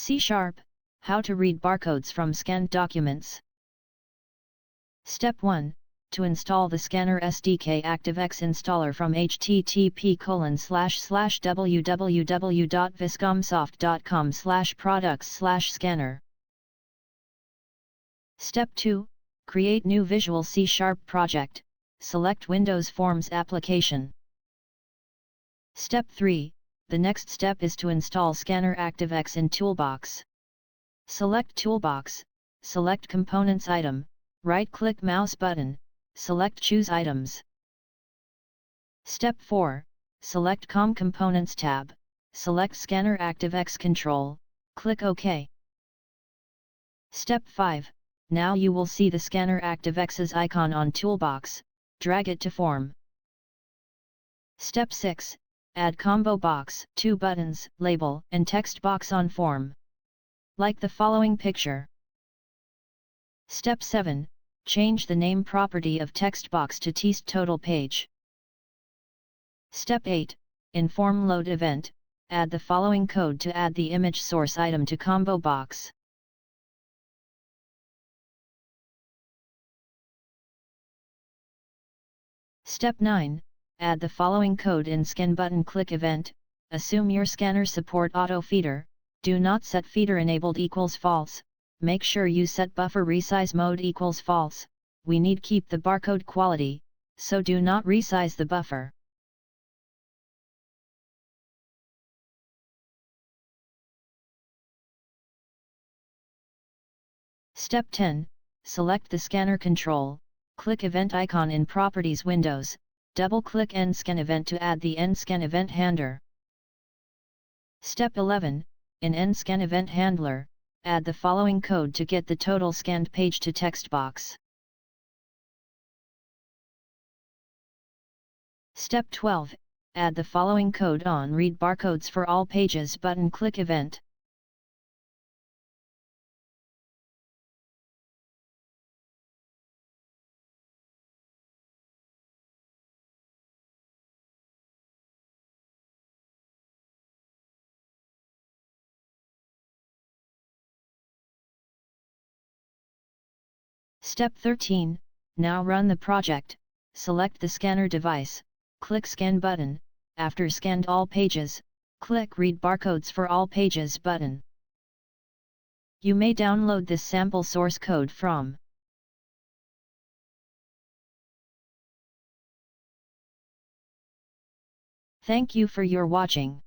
C#, how to read barcodes from scanned documents. Step 1. To install the Scanner SDK ActiveX installer from http://www.viscomsoft.com/products/scanner. Step 2. Create new Visual C# project, select Windows Forms application. Step 3. The next step is to install Scanner ActiveX in Toolbox. Select Toolbox, select Components item, right-click mouse button, select Choose Items. Step 4. Select COM Components tab, select Scanner ActiveX Control, click OK. Step 5. Now you will see the Scanner ActiveX's icon on Toolbox, drag it to Form. Step 6. Add combo box, 2 buttons, label, and text box on Form. Like the following picture. Step 7. Change the name property of text box to text total page. Step 8. In Form Load event, add the following code to add the image source item to combo box. Step 9. Add the following code in Scan button click event, assume your scanner support auto feeder, do not set feeder enabled equals false, make sure you set buffer resize mode equals false, we need keep the barcode quality, so do not resize the buffer. Step 10. Select the scanner control, click event icon in Properties Windows, double-click End Scan event to add the End Scan event handler. Step 11. In End Scan event handler, add the following code to get the total scanned page to text box. Step 12. Add the following code on Read Barcodes for all pages button click event. Step 13. Now run the project, select the scanner device, click Scan button, after scanned all pages, click Read Barcodes for all pages button. You may download this sample source code from Thank you for your watching.